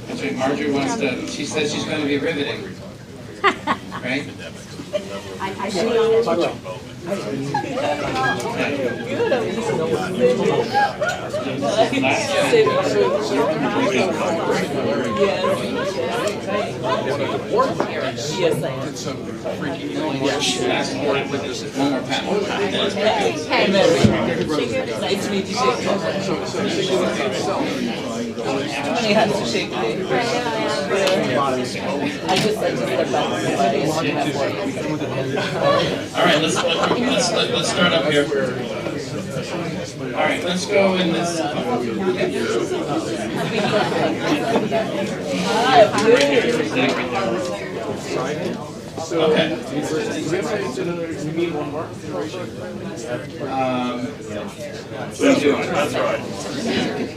That's right, Marjorie wants to, she says she's going to be riveting. Right? I see it on it. Yes, I am. Some freaky email. One more panel. Hey, Mary. Nice to meet you. Shake. So How many hands to shake today? I just stepped back. All right, let's start up here. All right, let's go in this. Okay. we need one more. What are you doing?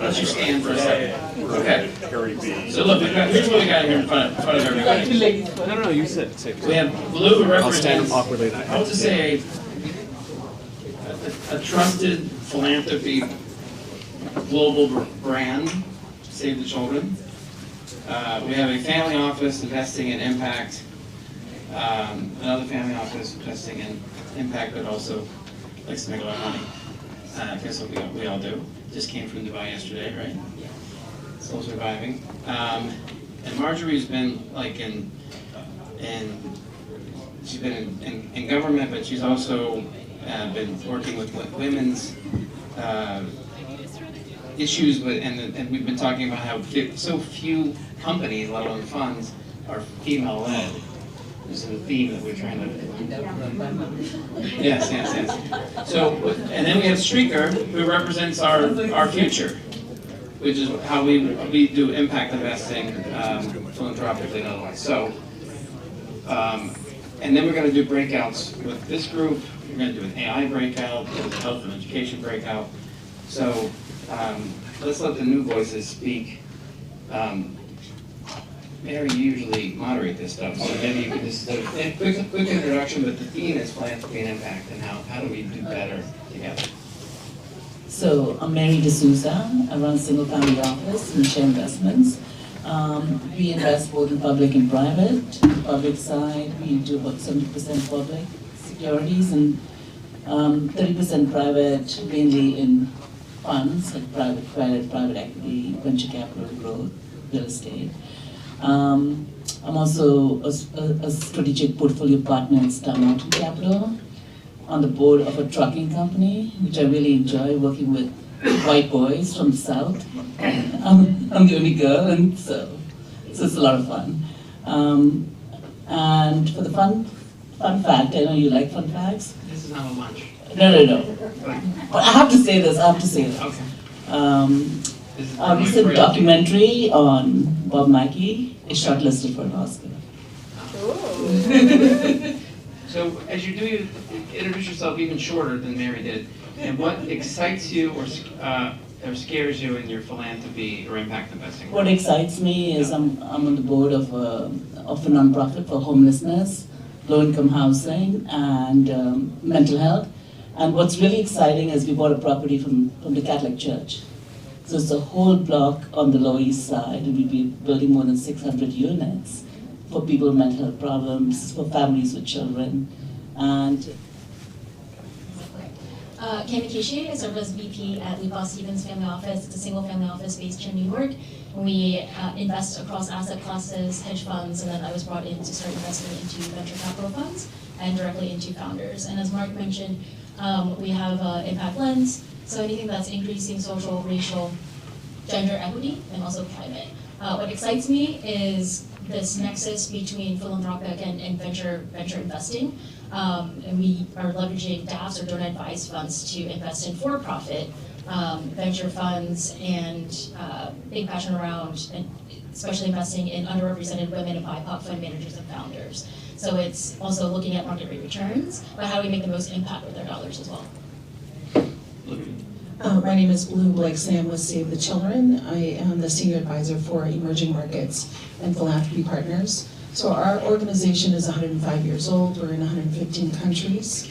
Let's just stand for a second. Okay. So look, here's what we got here in front of everybody. No, you said. We have blue I'll stand represents, awkwardly. I would say, a trusted philanthropy global brand, Save the Children. We have a family office investing in impact, another family office investing in impact, but also likes to make a lot of money. I guess we all do. Just came from Dubai yesterday, right? Still surviving. And Marjorie's been like she's been in government, but she's also been working with women's issues, and we've been talking about how so few companies, let alone funds, are female-led. This is a theme that we're trying to. Yes. So, and then we have Streaker, who represents our future, which is how we do impact investing, philanthropically and otherwise. So, and then we're going to do breakouts with this group. We're going to do an AI breakout, a health and education breakout. So let's let the new voices speak. Mary, you usually moderate this stuff, so maybe you could just quick introduction, but the theme is philanthropy and impact, and how do we do better together? So I'm Mary D'Souza. I run a single family office in share investments. We invest both in public and private. Public side, we do about 70% public securities and 30% private, mainly in funds like private credit, private equity, venture capital, growth, real estate. I'm also a strategic portfolio partner at Star Mountain Capital, on the board of a trucking company, which I really enjoy working with white boys from the South. I'm the only girl, and so it's a lot of fun. And for the fun fact, I know you like fun facts. This is not a lunch. No. But I have to say this. Okay. A recent documentary on Bob Mackie is shortlisted for an Oscar. So as you do, you introduce yourself even shorter than Mary did. And what excites you or scares you in your philanthropy or impact investing? What excites me is I'm on the board of a nonprofit for homelessness, low-income housing, and mental health. And what's really exciting is we bought a property from the Catholic Church. So it's a whole block on the Lower East Side, and we'll be building more than 600 units for people with mental health problems, for families with children, and Kami Kishi, I serve as VP at Lee Boss Stevens Family Office. It's a single family office based here in New York. We invest across asset classes, hedge funds, and then I was brought in to start investing into venture capital funds and directly into founders. And as Mark mentioned, we have impact lens, so anything that's increasing social, racial, gender equity, and also climate. What excites me is this nexus between philanthropic and venture investing. And we are leveraging DAFs or donor advised funds to invest in for-profit venture funds and big passion around, and especially investing in underrepresented women and BIPOC fund managers and founders. So it's also looking at market rate returns, but how do we make the most impact with our dollars as well? My name is Blue Blake Sam with Save the Children. I am the Senior Advisor for Emerging Markets and Philanthropy Partners. So our organization is 105 years old. We're in 115 countries.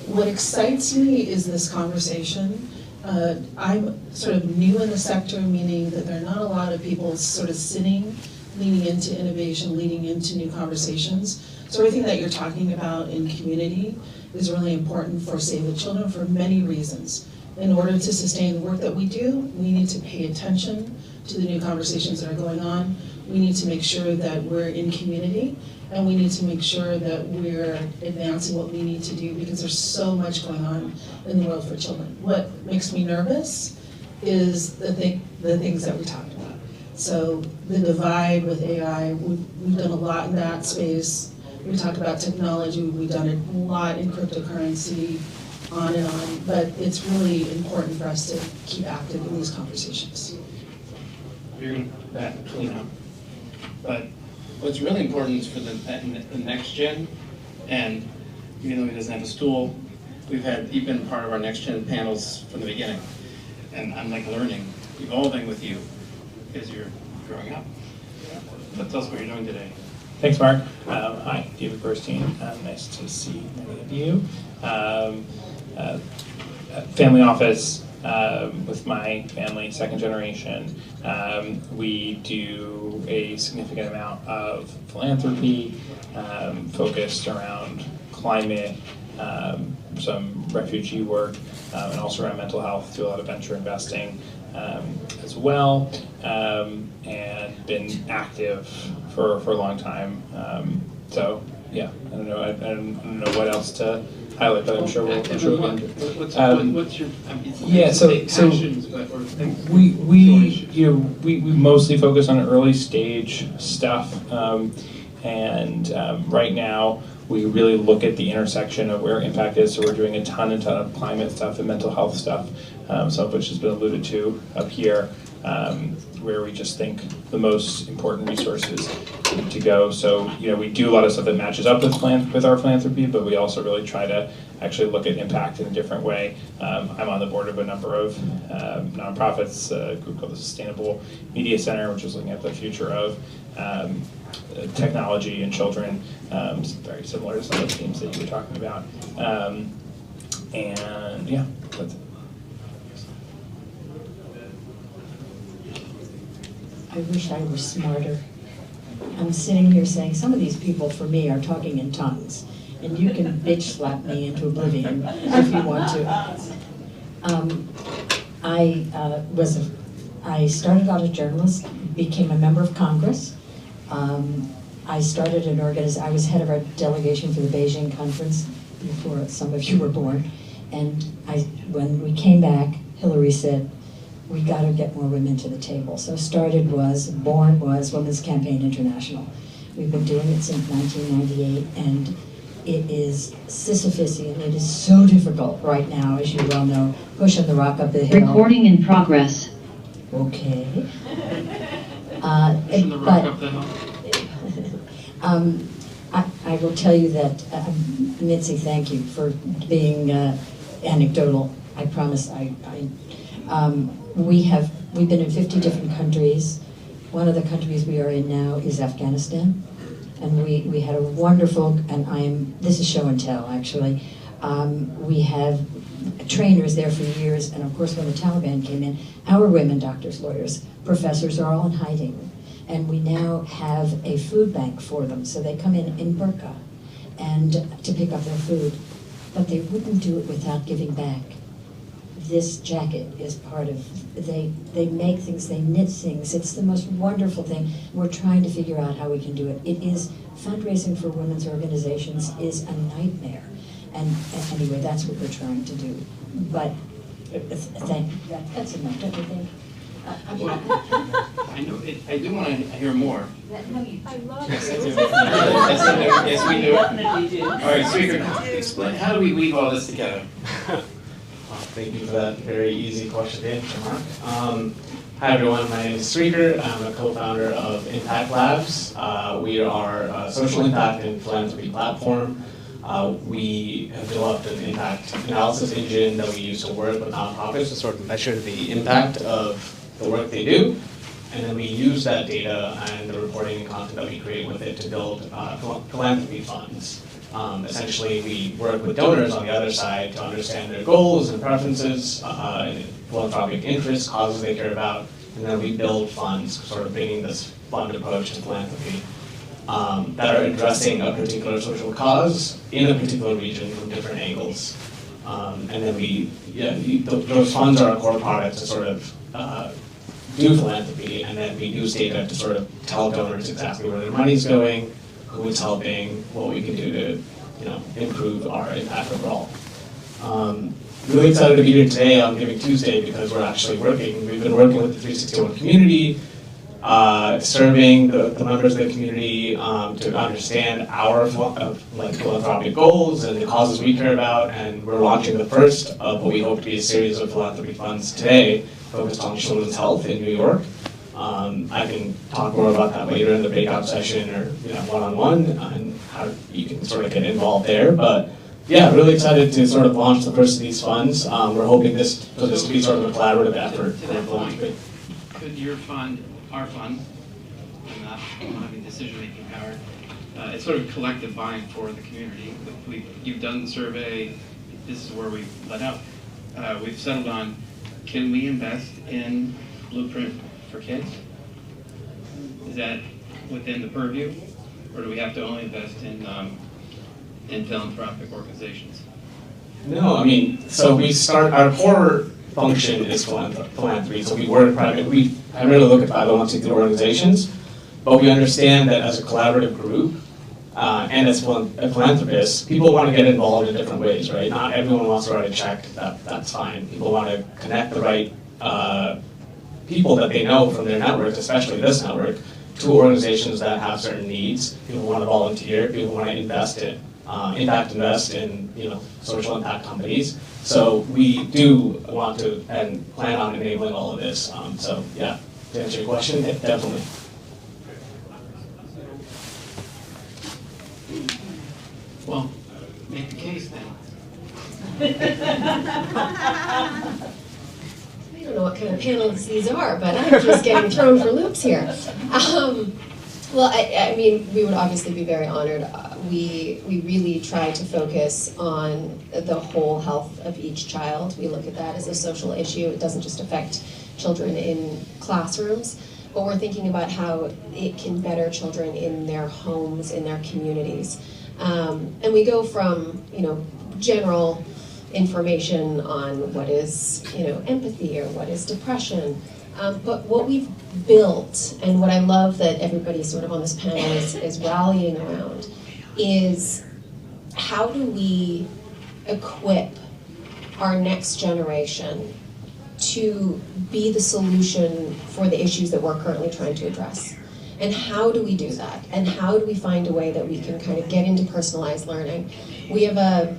What excites me is this conversation I'm sort of new in the sector, meaning that there are not a lot of people sort of sitting, leaning into innovation, leaning into new conversations. So everything that you're talking about in community is really important for Save the Children for many reasons. In order to sustain the work that we do, we need to pay attention to the new conversations that are going on. We need to make sure that we're in community, and we need to make sure that we're advancing what we need to do, because there's so much going on in the world for children. What makes me nervous is the things that we talked about. So the divide with AI, we've done a lot in that space. We talk about technology, we've done a lot in cryptocurrency, on and on, but it's really important for us to keep active in these conversations. You're going to clean up. But what's really important is for the NextGen, and even though he doesn't have a stool, you've been part of our NextGen panels from the beginning. And I'm like learning, evolving with you as you're growing up. But tell us what you're doing today. Thanks, Mark. Hi, David Burstein. Nice to see many of you. Family office with my family, second generation. We do a significant amount of philanthropy focused around climate, some refugee work, and also around mental health. Do a lot of venture investing as well, and been active for a long time. So yeah, I don't know what else to highlight, but I'm sure we'll What's your yeah, so passions or things? we mostly focus on early stage stuff, and right now we really look at the intersection of where impact is. So we're doing a ton of climate stuff and mental health stuff, some of which has been alluded to up here, where we just think the most important resources need to go. So we do a lot of stuff that matches up with our philanthropy, but we also really try to actually look at impact in a different way. I'm on the board of a number of nonprofits, a group called the Sustainable Media Center, which is looking at the future of technology and children, very similar to some of the themes that you were talking about. And yeah, that's it. I wish I were smarter. I'm sitting here saying some of these people for me are talking in tongues, and you can bitch slap me into oblivion if you want to. I started out as a journalist, became a member of Congress. I started an organization. I was head of our delegation for the Beijing conference before some of you were born. And when we came back, Hillary said, we got to get more women to the table. So born was Women's Campaign International. We've been doing it since 1998, and it is Sisyphus, and it is so difficult right now, as you well know, pushing the rock up the hill. Recording in progress. Okay. Pushing the rock up the hill. I will tell you that, Mitzi, thank you for being anecdotal. I promise. We've been in 50 different countries. One of the countries we are in now is Afghanistan. And we had a wonderful, this is show and tell actually. We have trainers there for years, and of course when the Taliban came in, our women, doctors, lawyers, professors are all in hiding. And we now have a food bank for them, so they come in burqa and to pick up their food. But they wouldn't do it without giving back. This jacket is part of, they make things, they knit things. It's the most wonderful thing. We're trying to figure out how we can do it. It is, fundraising for women's organizations is a nightmare. And anyway, that's what we're trying to do. But that's enough, don't you think? I know. I do want to hear more. I love Yes, I it. do. Yes, we do. All right, speaker, explain. How do we weave all this together? Thank you for that very easy question to answer, Mark. Hi everyone, my name is Sreeker. I'm a co-founder of Impact Labs. We are a social impact and philanthropy platform. We have developed an impact analysis engine that we use to work with nonprofits to sort of measure the impact of the work they do. And then we use use that data and the reporting and content that we create with it to build philanthropy funds. Essentially, we work with donors on the other side to understand their goals and preferences, and philanthropic interests, causes they care about, and then we build funds, sort of bringing this fund approach to philanthropy that are addressing a particular social cause in a particular region from different angles. And then those funds are a core product to sort of do philanthropy, and then we use data to sort of tell donors exactly where their money's going, who it's helping, what we can do to, improve our impact overall. Really excited to be here today on Giving Tuesday because we're actually working. We've been working with the 361 community, serving the members of the community to understand our philanthropic goals and the causes we care about, and we're launching the first of what we hope to be a series of philanthropy funds today focused on children's health in New York. I can talk more about that later in the breakout session or one-on-one and how you can sort of get involved there. But yeah, really excited to sort of launch the first of these funds. We're hoping this to be sort of a collaborative effort for philanthropy. Could your fund, our fund, and not having decision-making power, it's sort of collective buying for the community. You've done the survey, this is where we let out. We've settled on, can we invest in Blueprint for Kids? Is that within the purview? Or do we have to only invest in philanthropic organizations? No, I mean, so we start, our core function is philanthropy, so we primarily look at 501c3 organizations, but we understand that as a collaborative group, and as philanthropists, people want to get involved in different ways, right? Not everyone wants to write a check, that's fine. People want to connect the right people that they know from their networks, especially this network, to organizations that have certain needs. People want to volunteer, people want to invest in social impact companies. So we do want to and plan on enabling all of this. So yeah, to answer your question, definitely. Well, make the case then. I don't know what kind of panels these are, but I'm just getting thrown for loops here. Well, I mean, we would obviously be very honored. We really try to focus on the whole health of each child. We look at that as a social issue. It doesn't just affect children in classrooms, but we're thinking about how it can better children in their homes, in their communities. And we go from, general information on what is, empathy or what is depression. But what we've built, and what I love that everybody sort of on this panel is rallying around, is how do we equip our next generation to be the solution for the issues that we're currently trying to address? And how do we do that? And how do we find a way that we can kind of get into personalized learning? We have a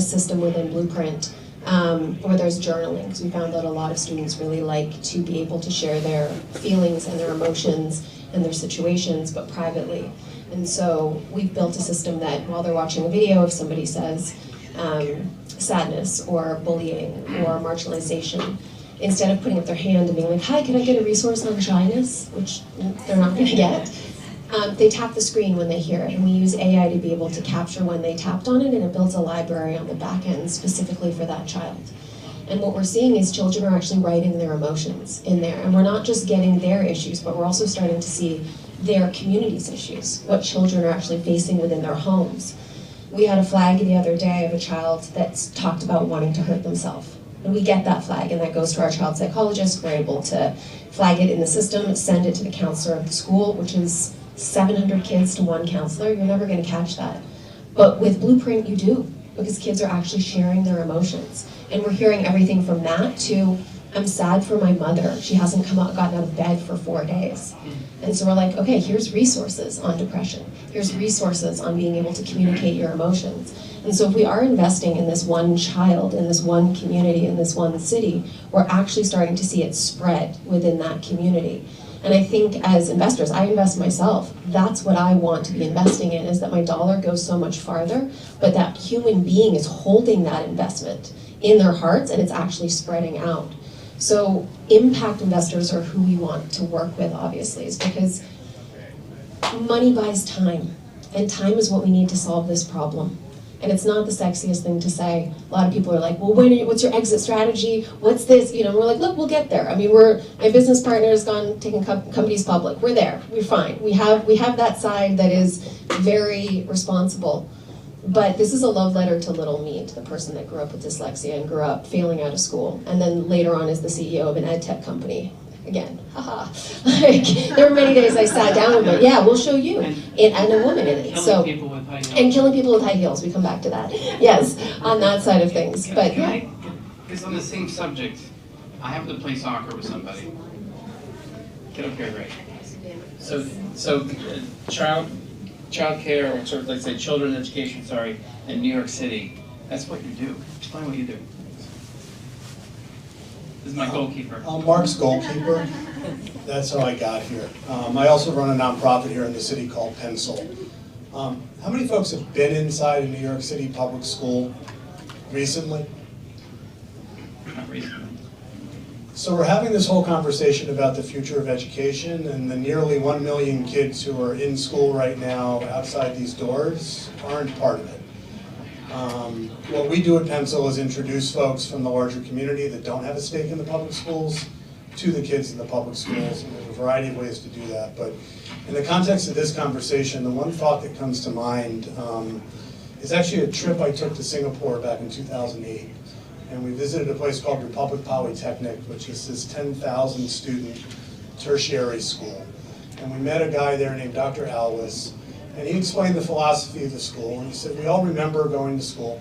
system within Blueprint where there's journaling, because we found that a lot of students really like to be able to share their feelings and their emotions and their situations, but privately. And so we've built a system that while they're watching a video, if somebody says sadness or bullying or marginalization, instead of putting up their hand and being like, hi, can I get a resource on shyness, which they're not going to get, they tap the screen when they hear it, and we use AI to be able to capture when they tapped on it, and it builds a library on the back end specifically for that child. And what we're seeing is children are actually writing their emotions in there, and we're not just getting their issues, but we're also starting to see their community's issues, what children are actually facing within their homes. We had a flag the other day of a child that's talked about wanting to hurt themselves. And we get that flag, and that goes to our child psychologist. We're able to flag it in the system, send it to the counselor of the school, which is 700 kids to one counselor. You're never going to catch that. But with Blueprint, you do, because kids are actually sharing their emotions. And we're hearing everything from that to, I'm sad for my mother. She hasn't gotten out of bed for 4 days. And so we're like, okay, here's resources on depression. Here's resources on being able to communicate your emotions. And so if we are investing in this one child, in this one community, in this one city, we're actually starting to see it spread within that community. And I think as investors, I invest myself, that's what I want to be investing in, is that my dollar goes so much farther, but that human being is holding that investment in their hearts and it's actually spreading out. So impact investors are who we want to work with, obviously, is because money buys time, and time is what we need to solve this problem. And it's not the sexiest thing to say. A lot of people are like, well, what's your exit strategy? What's this? You know, we're like, look, we'll get there. I mean, my business partner has taken companies public. We're there, we're fine. We have that side that is very responsible. But this is a love letter to little me, to the person that grew up with dyslexia and grew up failing out of school. And then later on is the CEO of an ed tech company. Again, haha. Like, there were many days I sat down and went, yeah, we'll show you. And a woman in it. So, People with high heels. and killing people with high heels, we come back to that. Yes, on that side of things. But yeah. Because on the same subject, I happen to play soccer with somebody. Get up here, Ray. So child care, or sort of like say children's education, in New York City, that's what you do. Explain what you do. This is my goalkeeper. I'm Mark's goalkeeper. That's how I got here. I also run a nonprofit here in the city called Pencil. How many folks have been inside a New York City public school recently? Not recently. So we're having this whole conversation about the future of education, and the nearly 1 million kids who are in school right now outside these doors aren't part of it. What we do at Pencil is introduce folks from the larger community that don't have a stake in the public schools to the kids in the public schools, and there's a variety of ways to do that. But in the context of this conversation, the one thought that comes to mind is actually a trip I took to Singapore back in 2008. And we visited a place called Republic Polytechnic, which is this 10,000 student tertiary school. And we met a guy there named Dr. Alvis, and he explained the philosophy of the school. And he said, we all remember going to school.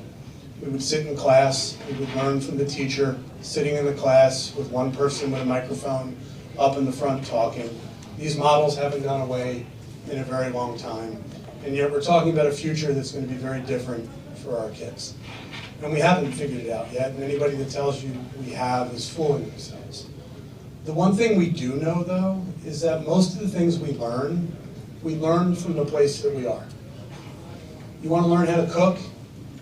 We would sit in class, we would learn from the teacher, sitting in the class with one person with a microphone up in the front talking. These models haven't gone away in a very long time. And yet we're talking about a future that's going to be very different for our kids. And we haven't figured it out yet, and anybody that tells you we have is fooling themselves. The one thing we do know, though, is that most of the things we learn from the place that we are. You want to learn how to cook?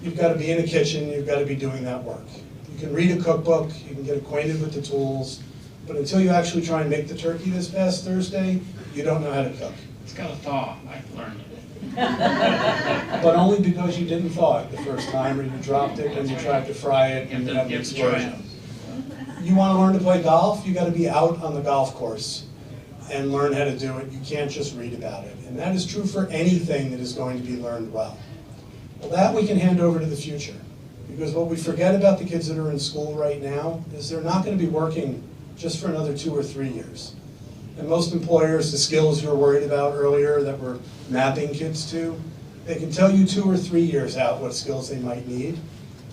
You've got to be in a kitchen, you've got to be doing that work. You can read a cookbook, you can get acquainted with the tools, but until you actually try and make the turkey this past Thursday, you don't know how to cook. It's got a thaw, I've learned. But only because you didn't thaw it the first time, or you dropped it and you tried to fry it and you had an explosion. You want to learn to play golf? You got to be out on the golf course and learn how to do it. You can't just read about it. And that is true for anything that is going to be learned well. Well, that we can hand over to the future. Because what we forget about the kids that are in school right now is they're not going to be working just for another 2 or 3 years. And most employers, the skills you were worried about earlier that we're mapping kids to, they can tell you 2 or 3 years out what skills they might need.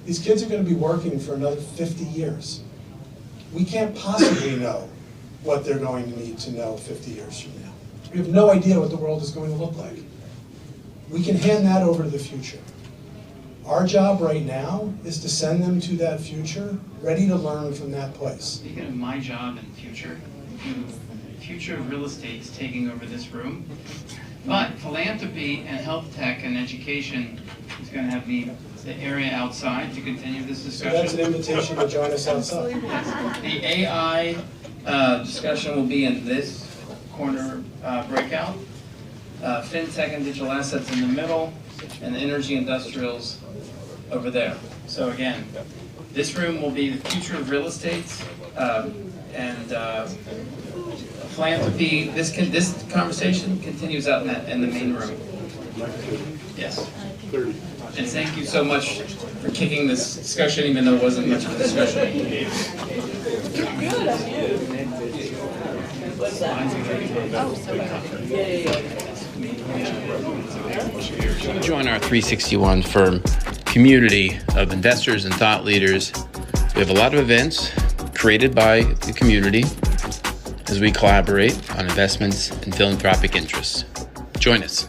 These kids are going to be working for another 50 years. We can't possibly know what they're going to need to know 50 years from now. We have no idea what the world is going to look like. We can hand that over to the future. Our job right now is to send them to that future, ready to learn from that place. Speaking of my job in the future of real estate is taking over this room. But philanthropy and health tech and education is going to have the area outside to continue this discussion. So that's an invitation to join us outside. The AI discussion will be in this corner breakout. FinTech and digital assets in the middle, and the energy industrials over there. So again, this room will be the future of real estate and philanthropy. This conversation continues out in the main room. Yes. And thank you so much for kicking this discussion, even though it wasn't much of a discussion. Join our 361 firm community of investors and thought leaders. We have a lot of events created by the community as we collaborate on investments and philanthropic interests. Join us.